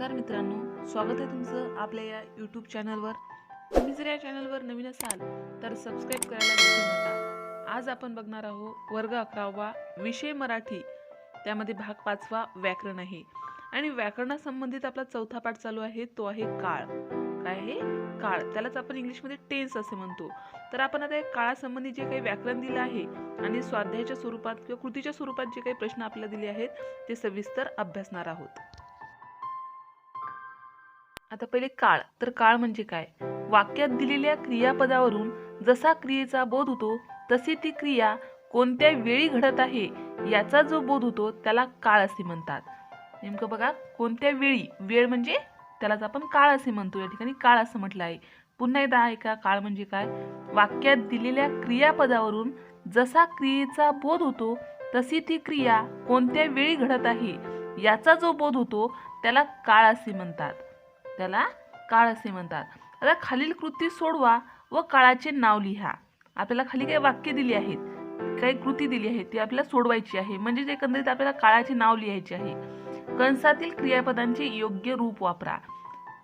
नमस्कार मित्रांनो, स्वागत आहे तुमचं आपल्या या यूट्यूब चॅनलवर। तुम्ही जर या चॅनलवर नवीन असाल तर सबस्क्राईब करायला विसरू नका। आज आपण बघणार आहोत वर्ग 11वा विषय मराठी, त्यामध्ये भाग 5वा व्याकरण आहे। आणि व्याकरणासंबंधित आपला चौथा पाठ चालू आहे, तो आहे काळ। काय आहे? काळ। त्यालाच आपण इंग्लिशमध्ये टेन्स असे म्हणतो। तर आपण आता या काळासंबंधी जे काही व्याकरण दिले आहे आणि स्वाध्यायाच्या स्वरूपात किंवा कृतीच्या स्वरूपात जे काही प्रश्न आपल्याला दिले आहेत ते सविस्तर अभ्यासणार आहोत। आता पहिले काळ। तर काळ म्हणजे काय? वाक्यात दिलेल्या क्रियापदावरून जसा क्रियेचा बोध होतो तशी ती क्रिया कोणत्या वेळी घडत आहे याचा जो बोध होतो त्याला काळ असे म्हणतात। नेमकं बघा, कोणत्या वेळी, वेळ म्हणजे त्यालाच आपण काळ असे म्हणतो। या ठिकाणी काळ असं म्हटलं आहे। पुन्हा एकदा ऐका, काळ म्हणजे काय? वाक्यात दिलेल्या क्रियापदावरून जसा क्रियेचा बोध होतो तशी ती क्रिया कोणत्या वेळी घडत आहे याचा जो बोध होतो त्याला काळ असे म्हणतात। त्याला काळ असे म्हणतात। आता खालील कृती सोडवा व काळाचे नाव लिहा। आपल्याला खाली काही वाक्य दिली आहेत, काही कृती दिली आहे, ती आपल्याला सोडवायची आहे। म्हणजे एकंदरीत आपल्याला काळाचे नाव लिहायचे आहे। कंसातील क्रियापदांचे योग्य रूप वापरा।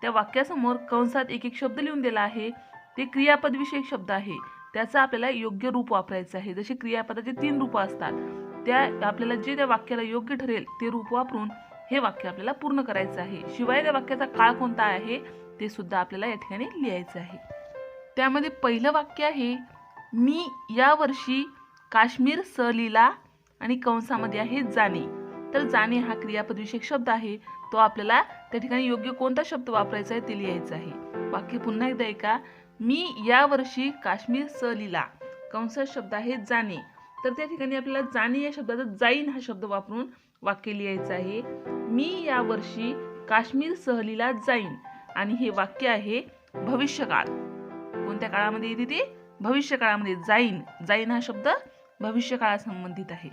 त्या वाक्यासमोर कंसात एक एक शब्द लिहून दिला आहे, ते क्रियापद विषयक शब्द आहे, त्याचा आपल्याला योग्य रूप वापरायचं आहे। जसे क्रियापदाचे 3 रूप असतात, त्या आपल्याला जे त्या वाक्याला योग्य ठरेल ते रूप वापरून हे वाक्य आपल्याला पूर्ण करायचं आहे। शिवाय त्या वाक्याचा काळ कोणता आहे ते सुद्धा आपल्याला या ठिकाणी लिहायचं आहे। त्यामध्ये पहिलं वाक्य आहे, मी या वर्षी काश्मीर सहलीला, आणि कंसामध्ये आहे जाणे। तर जाणे हा क्रियापद विषयक शब्द आहे, तो आपल्याला त्या ठिकाणी योग्य कोणता शब्द वापरायचा आहे ते लिहायचं आहे। वाक्य पुन्हा एकदा ऐका, मी या वर्षी काश्मीर सहलीला, कंसात शब्द आहे जाणे। तर त्या ठिकाणी आपल्याला जाणे या शब्दाचा जाईन हा शब्द वापरून वाक्य लिहायचं आहे। मी या वर्षी काश्मीर सहलीला जाईन, आणि हे वाक्य आहे भविष्यकाळ। कोणत्या काळामध्ये येते ते? भविष्य काळामध्ये। जाईन, जाईन हा शब्द भविष्य काळासंबंधित आहे।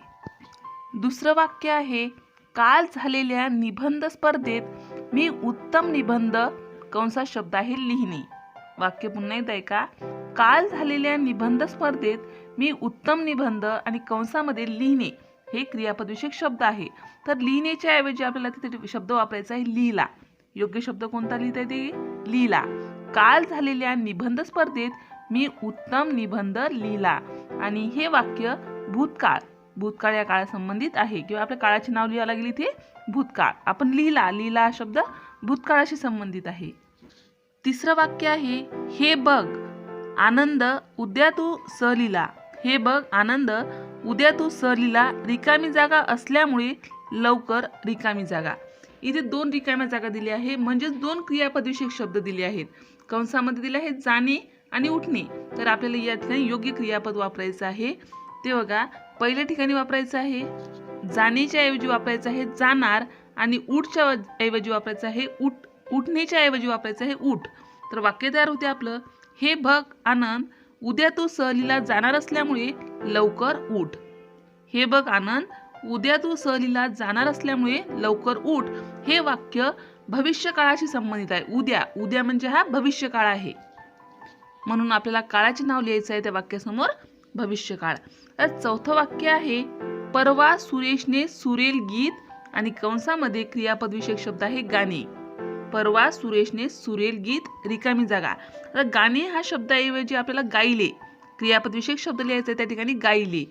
दुसरं वाक्य आहे, काल झालेल्या निबंध स्पर्धेत मी उत्तम निबंध, कंसात शब्द आहे लिहिणे। वाक्य पुन्हा एकदा ऐका, काल झालेल्या निबंध स्पर्धेत मी उत्तम निबंध, आणि कंसामध्ये लिहिणे हे क्रियापद विषयक शब्द आहे। तर लिहिण्याच्या ऐवजी आपल्याला तिथे शब्द वापरायचा आहे लिहिला। योग्य शब्द कोणता लिहिता येते? लिहिला। काल झालेल्या निबंध स्पर्धेत मी उत्तम निबंध लिहिला, आणि हे वाक्य भूतकाळ, भूतकाळ या काळासंबंधित आहे, किंवा आपल्या काळाचे नाव लिहायला गेली ते भूतकाळ। आपण लिहिला, लिहिला हा शब्द भूतकाळाशी संबंधित आहे। तिसरं वाक्य आहे, हे बघ आनंद उद्या तू सहलीला। हे बघ आनंद उद्या तू सहलीला, रिकामी जागा असल्यामुळे लवकर रिकामी जागा। इथे 2 रिकाम्या जागा दिल्या आहे, म्हणजे 2 क्रियापद विषयक शब्द दिले आहेत। कंसामध्ये दिले आहेत जाणे आणि उठणे। तर आपल्याला या ठिकाणी योग्य क्रियापद वापरायचं आहे। ते बघा, पहिल्या ठिकाणी वापरायचं आहे जाणेच्या ऐवजी वापरायचं आहे जाणार, आणि उठच्या ऐवजी वापरायचं आहे उठण्याच्या ऐवजी वापरायचं आहे उठ। तर वाक्य तयार होते आपलं, हे बघ आनंद उद्या तू सहलीला जाणार असल्यामुळे लवकर उठ। हे बघ आनंद उद्या तू सहलीला जाणार असल्यामुळे लवकर उठ हे वाक्य भविष्य काळाशी संबंधित आहे। उद्या, उद्या म्हणजे हा भविष्य काळ आहे, म्हणून आपल्याला काळाचे नाव लिहायचं आहे त्या वाक्यासमोर भविष्यकाळ। चौथं वाक्य आहे, परवा सुरेशने सुरेल गीत, आणि कंसामध्ये क्रियापद विषयक शब्द आहे गाणे। परवा सुरेशने सुरेल गीत, रिकामी जागा। आता गाणे हा शब्दाऐवजी आपल्याला गायले, क्रियापद विषयक शब्द लिहायचा आहे, त्या ठिकाणी गायले।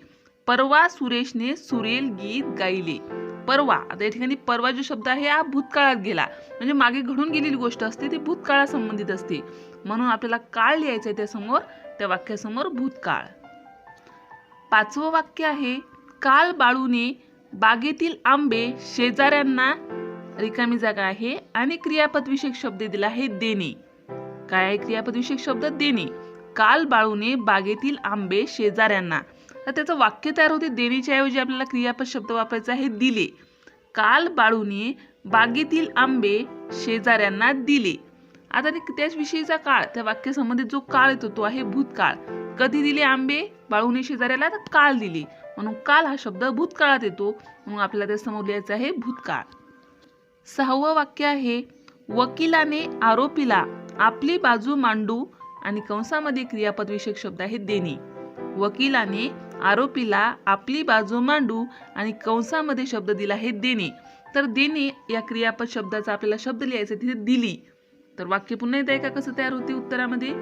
परवा सुरेशने सुरेल गीत गायले। परवा, आता या ठिकाणी परवा जो शब्द आहे हा भूतकाळात गेला, म्हणजे मागे घडून गेलेली गोष्ट असते ती भूतकाळासंबंधित असते, म्हणून आपल्याला काळ लिहायचं आहे त्यासमोर, त्या वाक्यासमोर भूतकाळ। 5वं वाक्य आहे, काल बाळूने बागेतील आंबे शेजाऱ्यांना, रिकामी जागा आहे, आणि क्रियापद विषयक शब्द दिला आहे देणे। काय आहे क्रियापद विषयक शब्द? देणे। काल बाळूने बागेतील आंबे शेजाऱ्यांना। तर त्याचं वाक्य तयार होते, देण्याच्या ऐवजी आपल्याला क्रियापद शब्द वापरायचा आहे दिले। काल बाळूने बागेतील आंबे शेजाऱ्यांना दिले। आता त्याच विषयीचा काळ, त्या वाक्यासंबंधित जो काळ येतो तो आहे भूतकाळ। कधी दिले आंबे बाळूने शेजाऱ्याला? तर काल दिले, म्हणून काल हा शब्द भूतकाळात येतो, म्हणून आपल्याला त्या समोर लिहायचं आहे भूतकाळ। 6वं वाक्य आहे, वकिलाने आरोपीला आपली बाजू मांडू, आणि कंसामध्ये क्रियापद विषयक शब्द आहे देणे। वकिलाने आरोपीला आपली बाजू मांडू, आणि कंसामध्ये शब्द दिला आहे देणे। तर देणे या क्रियापद शब्दाचा आपल्याला शब्द लिहायचा तिथे दिली. तर वाक्य पुन्हा एकदा ऐका कसं तयार होते उत्तरामध्ये.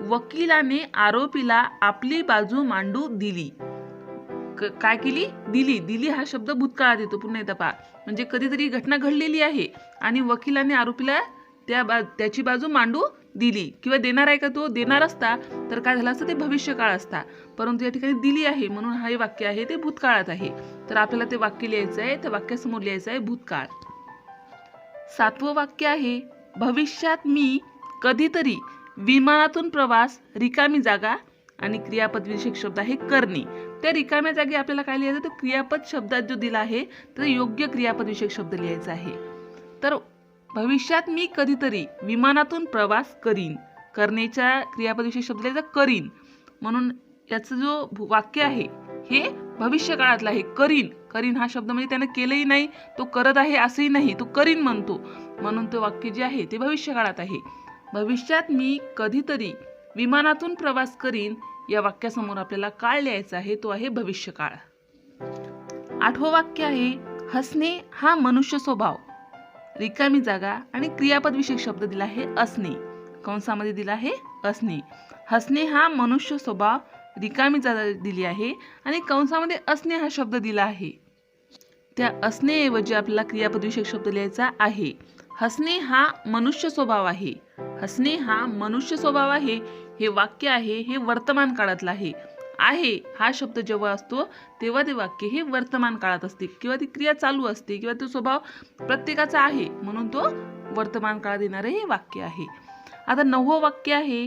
वकिलाने आरोपीला आपली बाजू मांडू दिली. काय केली? दिली. दिली हा शब्द भूतकाळात येतो. पुन्हा एकदा पहा, म्हणजे कधीतरी घटना घडलेली आहे आणि वकिलाने आरोपीला त्याची बाजू मांडू दिली. किंवा देणार आहे का तो? देणार असता तर काय झालं असतं? ते भविष्यकाळ असता. परंतु या ठिकाणी दिली आहे म्हणून हे वाक्य आहे ते भूतकाळात आहे. तर आपल्याला ते वाक्य लिहायचं आहे. त्या वाक्यासमोर लिहायचं आहे भूतकाळ. 7वं वाक्य आहे, भविष्यात मी कधीतरी विमानातून प्रवास, रिकामी जागा आणि क्रियापद विशेष शब्द आहे करणे. त्या रिकाम्या जागी आपल्याला काय लिहायचं? तर क्रियापद शब्दात जो दिला आहे तर योग्य क्रियापद विशेष शब्द लिहायचा आहे. तर भविष्यात मी कधीतरी विमानातून प्रवास करीन. करण्याच्या क्रियापद विशेष शब्द लिहायचा करीन. म्हणून याचं जो वाक्य आहे हे भविष्यकाळातलं आहे. करीन. करीन हा शब्द म्हणजे त्यानं केलंही नाही, तो करत आहे असंही नाही, तो करीन म्हणतो. म्हणून ते वाक्य जे आहे ते भविष्यकाळात आहे. भविष्यात मी कधीतरी विमानातून प्रवास करीन या वाक्यासमोर आपल्याला काळ लिहायचा आहे, तो आहे भविष्यकाळ. 8वं वाक्य आहे, हसणे हा मनुष्य स्वभाव, रिकामी जागा आणि क्रियापद विशेष शब्द दिला आहे असणे. कंसामध्ये दिला आहे असणे. हसणे हा मनुष्य स्वभाव, रिकामी जागा दिली आहे आणि कंसामध्ये असणे हा शब्द दिला आहे. त्या असण्याऐवजी आपल्याला क्रियापद विशेष शब्द लिहायचा आहे. हसणे हा मनुष्य स्वभाव आहे. हसणे हा मनुष्य स्वभाव आहे हे वाक्य आहे हे वर्तमान काळातलं आहे. आहे हा शब्द जेव्हा असतो तेव्हा ते वाक्य हे वर्तमान काळात असते किंवा ती क्रिया चालू असते किंवा तो स्वभाव प्रत्येकाचा आहे म्हणून तो वर्तमान काळात येणारे हे वाक्य आहे. आता 9वं वाक्य आहे,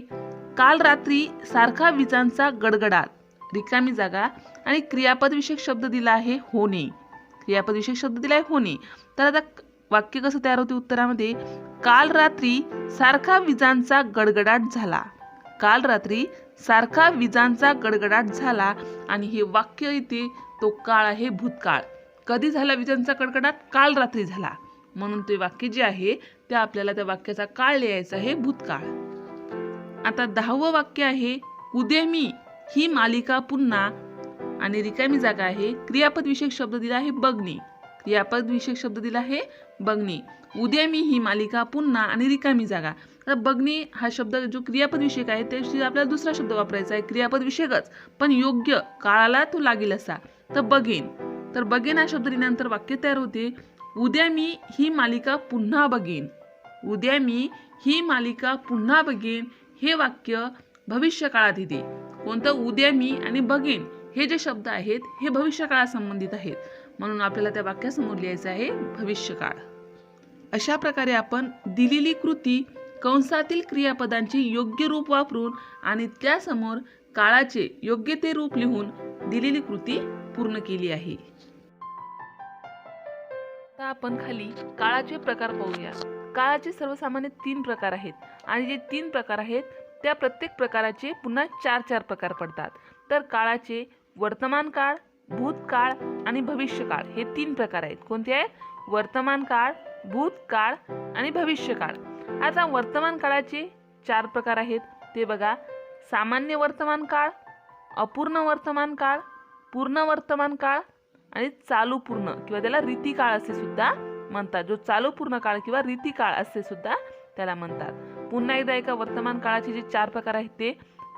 काल रात्री सारखा विजांचा गडगडाट, रिकामी जागा आणि क्रियापद विशेष शब्द दिला आहे होणे. क्रियापद विशेष शब्द दिला आहे होणे. तर आता वाक्य कसं तयार होते उत्तरामध्ये, काल रात्री सारखा विजांचा गडगडाट झाला. काल रात्री सारखा विजांचा गडगडाट झाला आणि हे वाक्य येते तो काळ आहे भूतकाळ. कधी झाला विजांचा गडगडाट? काल रात्री झाला. म्हणून ते वाक्य जे आहे ते आपल्याला त्या वाक्याचा काळ लिहायचा आहे भूतकाळ. आता 10वं वाक्य आहे, उद्या मी ही मालिका पुन्हा आणि रिकामी जागा आहे. क्रियापद विशेष शब्द दिला आहे बघणे. क्रियापद विशेष शब्द दिला आहे बघणे. उद्या मी ही मालिका पुन्हा आणि रिकामी जागा. तर बघणे हा शब्द जो क्रियापद विषयक आहे त्याशी आपल्याला दुसरा शब्द वापरायचा आहे. क्रियापद विषयकच पण योग्य काळाला तो लागेल असा. तर बघेन. तर बघेन हा शब्द लिहिल्यानंतर वाक्य तयार होते, उद्या मी ही मालिका पुन्हा बघेन. उद्या मी ही मालिका पुन्हा बघेन हे वाक्य भविष्य काळात येते. कोणतं? उद्या मी आणि बघेन हे जे शब्द आहेत हे भविष्य काळासंबंधित आहेत. म्हणून आपल्याला त्या वाक्यासमोर लिहायचं आहे भविष्यकाळ. अशा प्रकारे आपण दिलेली कृती कंसातील क्रियापदांचे योग्य रूप वापरून आणि त्यासमोर काळाचे योग्य ते रूप लिहून दिलेली कृती पूर्ण केली आहे. आता आपण खाली काळाचे प्रकार पाहूया. काळाचे सर्वसामान्य 3 प्रकार आहेत आणि जे 3 प्रकार आहेत त्या प्रत्येक प्रकाराचे पुन्हा 4 प्रकार पडतात. तर काळाचे वर्तमान काळ, भूतकाळ आणि भविष्यकाळ हे 3 प्रकार आहेत. कोणते आहेत? वर्तमान काळ, भूतकाळ आणि भविष्यकाळ. आता वर्तमान काळाचे 4 प्रकार आहेत ते बघा. सामान्य वर्तमान काळ, अपूर्ण वर्तमान काळ, पूर्ण वर्तमान काळ आणि चालू पूर्ण किंवा त्याला रीतिकाळ असे सुद्धा म्हणतात. जो चालू पूर्ण काळ किंवा रीतिकाळ असे सुद्धा त्याला म्हणतात. पुन्हा एकदा एका वर्तमान काळाचे जे 4 प्रकार आहेत ते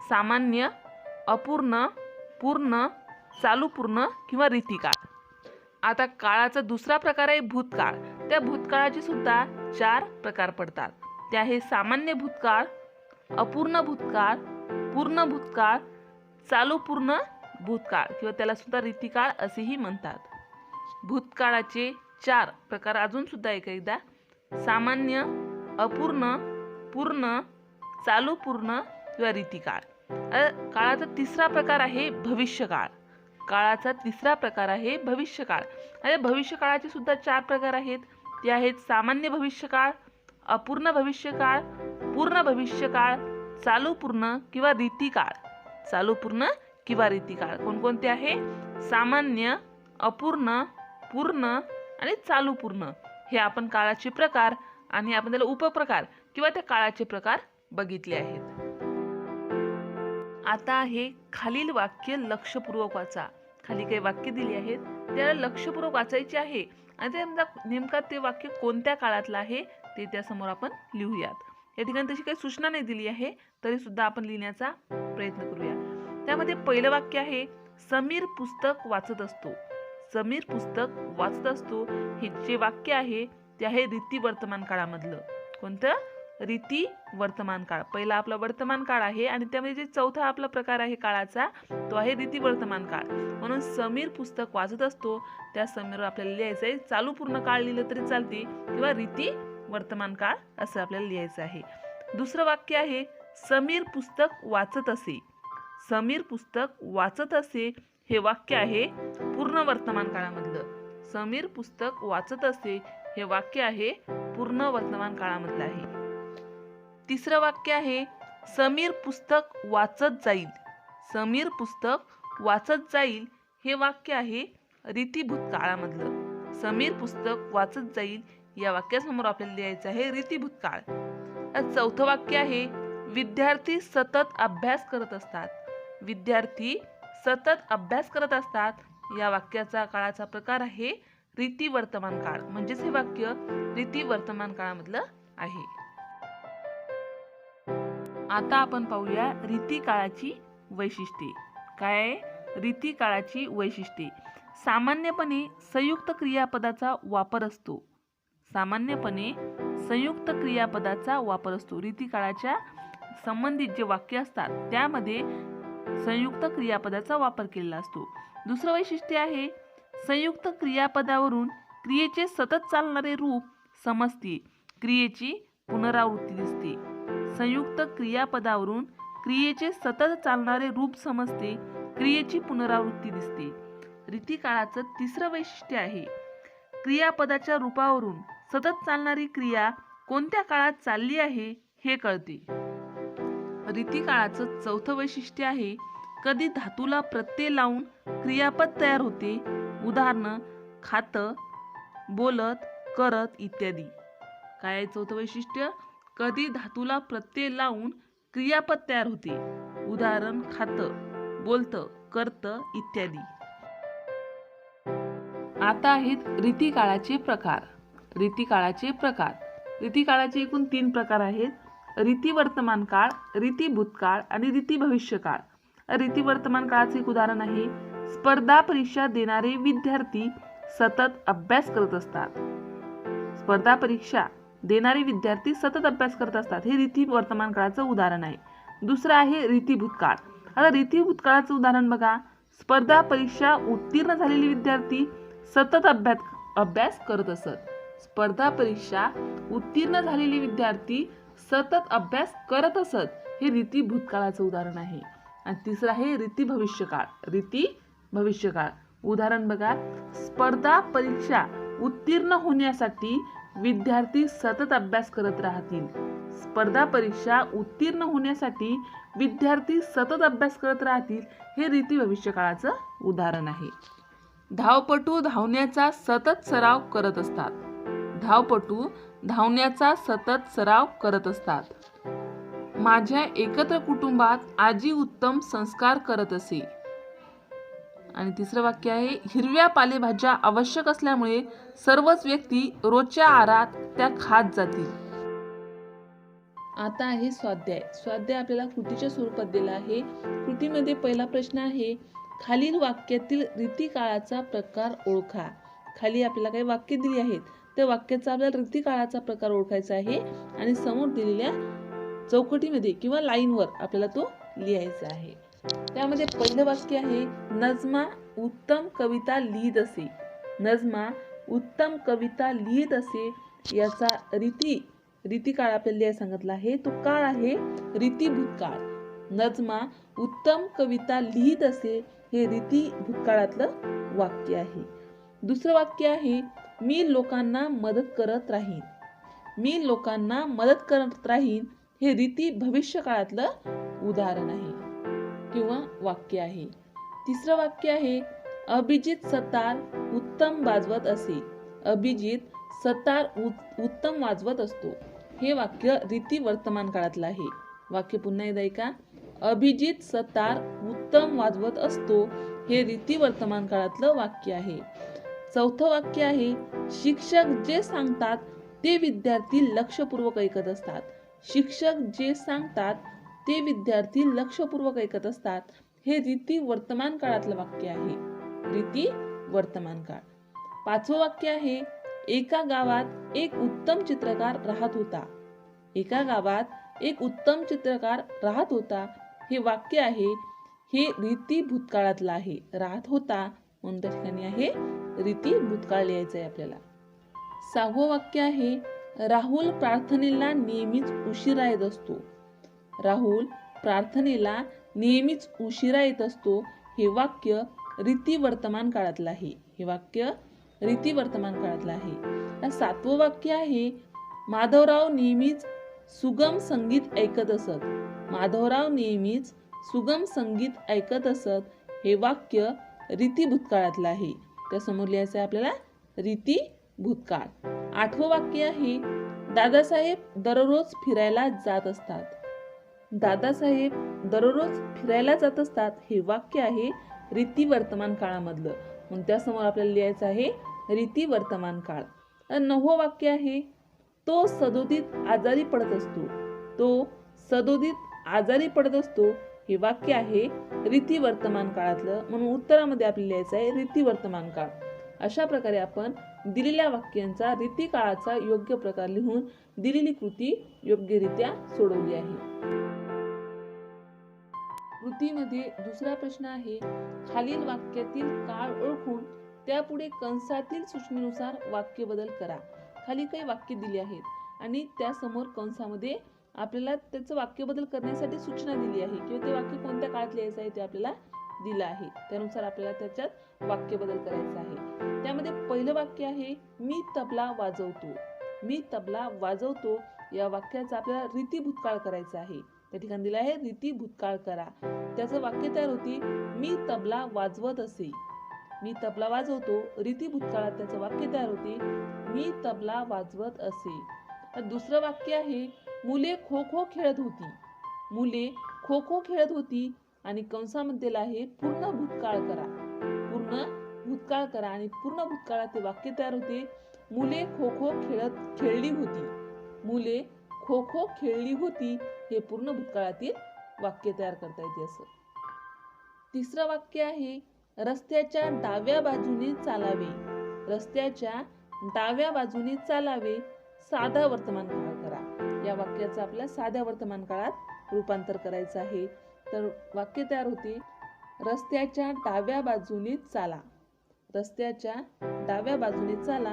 सामान्य, अपूर्ण, पूर्ण, चालू पूर्ण किंवा रीतिकाळ. आता काळाचा दुसरा प्रकार आहे भूतकाळ. त्या भूतकाळाचे सुद्धा 4 प्रकार पडतात. ते आहे सामान्य भूतकाळ, अपूर्ण भूतकाळ, पूर्ण भूतकाळ, चालू पूर्ण भूतकाळ किंवा त्याला सुद्धा रीतिकाळ असेही म्हणतात. भूतकाळाचे 4 प्रकार अजून सुद्धा एकदा सामान्य, अपूर्ण, पूर्ण, चालू पूर्ण किंवा रीतिकाळ. काळाचा तिसरा प्रकार आहे भविष्यकाळ. काळाचा तिसरा प्रकार आहे भविष्यकाळ. आणि भविष्यकाळाचे सुद्धा 4 प्रकार आहेत. ते आहेत सामान्य भविष्यकाळ, अपूर्ण भविष्यकाळ, पूर्ण भविष्यकाळ, चालू पूर्ण किंवा रीतिकाळ. चालू पूर्ण किंवा रीतिकाळ कोणकोणते आहे? सामान्य, अपूर्ण, पूर्ण आणि चालू पूर्ण. हे आपण काळाचे प्रकार आणि आपण त्याला उपप्रकार किंवा त्या काळाचे प्रकार बघितले आहेत. आता आहे खालील वाक्य लक्षपूर्वक वाचा. खाली काही वाक्य दिली आहेत, त्याला लक्षपूर्वक वाचायचे आहे आणि ते नेमका ते वाक्य कोणत्या काळातलं आहे ते त्यासमोर आपण लिहूयात. या ठिकाणी तशी काही सूचना नाही दिली आहे, तरी सुद्धा आपण लिहिण्याचा प्रयत्न करूया. त्यामध्ये पहिलं वाक्य आहे, समीर पुस्तक वाचत असतो. समीर पुस्तक वाचत असतो हे जे वाक्य आहे ते आहे रीती वर्तमान काळामधलं. कोणतं? रीती वर्तमान काळ. पहिला आपला वर्तमान काळ आहे आणि त्यामध्ये जे चौथा आपला प्रकार आहे काळाचा तो आहे रीती वर्तमान काळ. म्हणून समीर पुस्तक वाचत असतो त्या समीरवर आपल्याला लिहायचं आहे. चालू पूर्ण काळ लिहिलं तरी चालते किंवा रीती वर्तमान काळ असं आपल्याला लिहायचं आहे. दुसरं वाक्य आहे, समीर पुस्तक वाचत असे. समीर पुस्तक वाचत असे हे वाक्य आहे पूर्ण वर्तमान काळामधलं. समीर पुस्तक वाचत असे हे वाक्य आहे पूर्ण वर्तमान काळामधलं आहे. तिसरं वाक्य आहे, समीर पुस्तक वाचत जाईल. समीर पुस्तक वाचत जाईल हे वाक्य आहे रीती भूतकाळामधलं. समीर पुस्तक वाचत जाईल या वाक्यासमोर आपल्याला लिहायचं आहे रीती भूतकाळ. चौथं वाक्य आहे, विद्यार्थी सतत अभ्यास करत असतात. विद्यार्थी सतत अभ्यास करत असतात या वाक्याचा काळाचा प्रकार आहे रीती वर्तमान काळ. म्हणजेच हे वाक्य रीती वर्तमान काळामधलं आहे. आता आपण पाहूया रीती काळाची वैशिष्ट्ये. काय? रीती काळाची वैशिष्ट्ये. सामान्यपणे संयुक्त क्रियापदाचा वापर असतो. सामान्यपणे संयुक्त क्रियापदाचा वापर असतो. रीती काळाच्या संबंधित जे वाक्य असतात त्यामध्ये संयुक्त क्रियापदाचा वापर केलेला असतो. दुसरं वैशिष्ट्य आहे, संयुक्त क्रियापदावरून क्रियेचे सतत चालणारे रूप समजते. क्रियेची पुनरावृत्ती दिसते. संयुक्त क्रियापदावरून क्रियेचे सतत चालणारे रूप समजते. क्रियेची पुनरावृत्ती दिसते. रीती काळाचं तिसरं वैशिष्ट्य आहे, क्रियापदाच्या रूपावरून सतत चालणारी क्रिया कोणत्या काळात चालली आहे हे कळते. रीती काळाचं चौथं वैशिष्ट्य आहे, कधी धातूला प्रत्यय लावून क्रियापद तयार होते. उदाहरण, खातं, बोलत, करत इत्यादी. काय चौथं वैशिष्ट्य? कधी धातूला प्रत्यय लावून क्रियापद तयार होते. उदाहरण, खातं, बोलतं, करतं इत्यादी. आता आहेत रीती काळाचे प्रकार. रीती काळाचे प्रकार. रीती काळाचे एकूण 3 प्रकार आहेत, रीती वर्तमान काळ, रीती भूतकाळ आणि रीती भविष्यकाळ. रीती वर्तमान काळाचे एक उदाहरण आहे, स्पर्धा परीक्षा देणारे विद्यार्थी सतत अभ्यास करत असतात. स्पर्धा परीक्षा देणारे विद्यार्थी सतत अभ्यास करत असतात हे रीती वर्तमान काळाचं उदाहरण आहे. दुसरं आहे रीती भूतकाळ. आता रीती भूतकाळाचं उदाहरण बघा, स्पर्धा परीक्षा उत्तीर्ण झालेले विद्यार्थी सतत अभ्यास करत असत. स्पर्धा परीक्षा उत्तीर्ण झालेले विद्यार्थी सतत अभ्यास करत असत हे रीती भूतकाळाचं उदाहरण आहे. आणि तिसरं आहे रीती भविष्यकाळ. रीती भविष्यकाळ उदाहरण बघा, स्पर्धा परीक्षा उत्तीर्ण होण्यासाठी विद्यार्थी सतत अभ्यास करत राहतील. स्पर्धा परीक्षा उत्तीर्ण होण्यासाठी विद्यार्थी सतत अभ्यास करत राहतील हे रीती भविष्यकाळाचं उदाहरण आहे. धावपटू धावण्याचा सतत सराव करत असतात. धावपटू धावण्याचा सतत सराव करत असतात. माझ्या एकत्र कुटुंबात आजी उत्तम संस्कार करत असे. आणि तिसरं वाक्य आहे, हिरव्या पालेभाज्या आवश्यक असल्यामुळे सर्वच व्यक्ती रोजच्या आहारात त्या खात जातील. आता आहे स्वाध्याय. स्वाध्याय आपल्याला कृतीच्या स्वरूपात दिला आहे. कृतीमध्ये पहिला प्रश्न आहे, खालील वाक्यातील रीती काळाचा प्रकार ओळखा. खाली आपल्याला काही वाक्य दिली आहेत, त्या वाक्याचा आपल्याला रीती काळाचा प्रकार ओळखायचा आहे आणि समोर दिलेल्या चौकटीमध्ये किंवा लाईनवर आपल्याला तो लिहायचा आहे. त्यामध्ये पहिलं वाक्य आहे, नजमा उत्तम कविता लिहित असे. नजमा उत्तम कविता लिहित असे याचा रीती काळ आपल्याला लिहायला सांगितला आहे. तो काळ आहे रीती भूतकाळ. नजमा उत्तम कविता लिहित असे हे रीती भूतकाळातलं वाक्य आहे. दुसरं वाक्य आहे, मी लोकांना मदत करत राहीन. मी लोकांना मदत करत राहीन हे रीती भविष्य काळातलं उदाहरण आहे किंवा वाक्य आहे. तिसरं वाक्य आहे, अभिजित सतार उत्तम वाजवत असे. अभिजित सतार उत्तम वाजवत असतो हे वाक्य रीती वर्तमान काळातलं आहे. वाक्य पुन्हा एकदा ऐका, अभिजित सतार उत्तम वाजवत असतो हे रीती वर्तमान काळातलं वाक्य आहे. चौथं वाक्य आहे, शिक्षक जे सांगतात ते विद्यार्थी लक्षपूर्वक ऐकत असतात. शिक्षक जे सांगतात ते विद्यार्थी लक्षपूर्वक ऐकत असतात. हे रीती वर्तमान काळातलं वाक्य आहे. रीती वर्तमान काळ. पाचवं वाक्य आहे, एका गावात एक उत्तम चित्रकार राहत होता. एका गावात एक उत्तम चित्रकार राहत होता. हे वाक्य आहे, हे रीती भूतकाळातलं आहे. राहत होता म्हणून त्या ठिकाणी आहे रीती भूतकाळ लिहायचं आहे आपल्याला. सहावं वाक्य आहे, राहुल प्रार्थनेला नेहमीच उशिरा येत असतो. राहुल प्रार्थनेला नेहमीच उशिरा येत असतो. हे वाक्य रीती वर्तमान काळातलं आहे. हे वाक्य रीती वर्तमान काळातलं आहे. सातवं वाक्य आहे, माधवराव नेहमीच सुगम संगीत ऐकत असत. माधवराव नेहमीच सुगम संगीत ऐकत असत. हे वाक्य रीती भूतकाळातलं आहे. त्यासमोर लिहायचं आहे आपल्याला रीती भूतकाळ. आठवं वाक्य आहे, दादासाहेब दररोज फिरायला जात असतात. दादासाहेब दररोज फिरायला जात असतात. हे वाक्य आहे रीती वर्तमान काळामधलं म्हणून त्यासमोर आपल्याला लिहायचं आहे रीती वर्तमान काळ. नववं वाक्य आहे, तो सदोदित आजारी पडत असतो. तो सदोदित आजारी पडत असतो. हे वाक्य आहे रीती वर्तमान काळातलं म्हणून उत्तरामध्ये आपल्याला लिहायचं आहे रीती वर्तमान काळ. अशा प्रकारे आपण दिलेल्या वाक्यांचा रीती काळाचा योग्य प्रकार लिहून दिलेली कृती योग्यरित्या सोडवली आहे. कृतीमध्ये दुसरा प्रश्न आहे, खालील वाक्यातील काळ ओळखून त्यापुढे कंसातील सूचनेनुसार वाक्य बदल करा. खाली काही वाक्य दिली आहेत आणि त्यासमोर कंसामध्ये आपल्याला त्याचं वाक्य बदल करण्यासाठी सूचना दिली आहे किंवा ते वाक्य कोणत्या काळात लिहायचं आहे ते आपल्याला दिलं आहे. त्यानुसार आपल्याला त्याच्यात वाक्य बदल करायचा आहे. त्यामध्ये पहिलं वाक्य आहे, मी तबला वाजवतो. मी तबला वाजवतो या वाक्याचा आपल्याला रीती भूतकाळ करायचा आहे. त्या ठिकाणी दिलं आहे रीती भूतकाळ करा. त्याचं वाक्य तयार होते, मी तबला वाजवत असे. मी तबला वाजवतो. रीती भूतकाळात त्याचं वाक्य तयार होते, मी तबला वाजवत असे. दुसरं वाक्य आहे, मुले खो खो खेळत होती. मुले खो खो खेळत होती आणि कंसामध्ये आहे पूर्ण भूतकाळ करा. पूर्ण भूतकाळ करा आणि पूर्ण भूतकाळात ते वाक्य तयार होते, मुले खो खो खेळली होती. मुले खो खो खेळली होती. हे पूर्ण भूतकाळातील वाक्य तयार करता येते असं. तिसरं वाक्य आहे, रस्त्याच्या डाव्या बाजूने चालावे. रस्त्याच्या डाव्या बाजूने चालावे. साधा वर्तमान काळ करा. या वाक्याचं आपल्याला साध्या वर्तमान काळात रूपांतर करायचं आहे. तर वाक्य तयार होते, रस्त्याच्या डाव्या बाजूने चाला. रस्त्याच्या डाव्या बाजूने चाला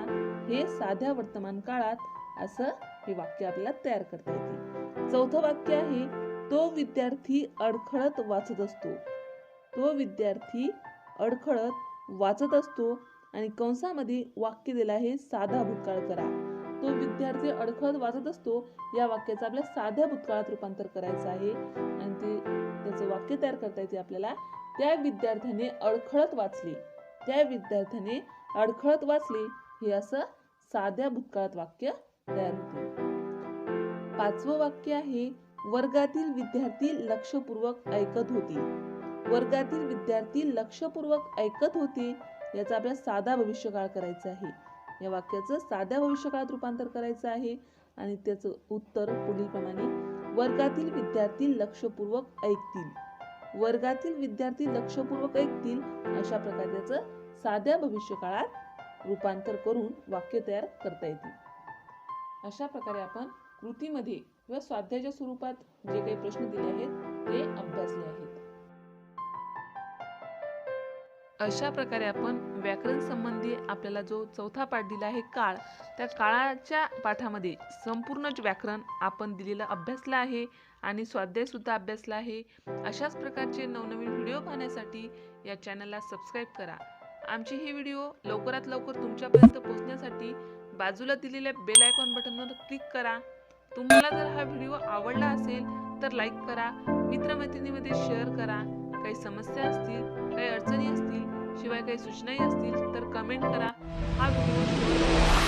हे साध्या वर्तमान काळात असं हे वाक्य आपल्याला तयार करता येते. चौथं वाक्य आहे, तो विद्यार्थी अडखळत वाचत असतो. तो विद्यार्थी अडखळत वाचत असतो आणि कंसामध्ये वाक्य दिलं आहे साधा भूतकाळ करा. तो विद्यार्थी अडखळत वाचत असतो या वाक्याचं आपल्या साध्या भूतकाळात रूपांतर करायचं आहे आणि त्याचं वाक्य तयार करता येते आपल्याला, त्या विद्यार्थ्याने अडखळत वाचले. त्या विद्यार्थ्याने अडखळत वाचले हे असं साध्या भूतकाळात वाक्य तयार होते. पाचवं वाक्य आहे, वर्गातील विद्यार्थी लक्षपूर्वक ऐकत होते. वर्गातील विद्यार्थी लक्षपूर्वक ऐकत होते याचा आपल्याला साधा भविष्यकाळ करायचा आहे. या वाक्याचं साध्या भविष्यकाळात रूपांतर करायचं आहे आणि त्याचं उत्तर पुढील प्रमाणे, वर्गातील विद्यार्थी लक्षपूर्वक ऐकतील. वर्गातील विद्यार्थी लक्षपूर्वक ऐकतील अशा प्रकारे त्याचं साध्या भविष्यकाळात रूपांतर करून वाक्य तयार करता येतील. अशा प्रकारे आपण कृतीमध्ये किंवा स्वाध्यायाच्या स्वरूपात जे काही प्रश्न दिले आहेत ते अभ्यासले आहेत. अशा प्रकारे आपण व्याकरण संबंधी आपल्याला जो चौथा पाठ दिला आहे काळ, त्या काळाच्या पाठामध्ये संपूर्ण व्याकरण आपण दिलेलं अभ्यासलं आहे आणि स्वाध्याय सुद्धा अभ्यासला आहे. अशाच प्रकारचे नवनवीन व्हिडिओ पाहण्यासाठी या चॅनलला सबस्क्राईब करा. आमचे हे व्हिडिओ लवकरात लवकर तुमच्यापर्यंत पोहोचण्यासाठी बाजूला दिलेल्या बेल आयकॉन बटनवर क्लिक करा. तुम्हाला जर हा व्हिडिओ आवडला असेल तर लाईक करा, मित्रमैत्रिणींमध्ये शेअर करा. काही समस्या असतील, काही अडचणी असतील, शिवाय काही सूचनाही असतील तर कमेंट करा. हा व्हिडिओ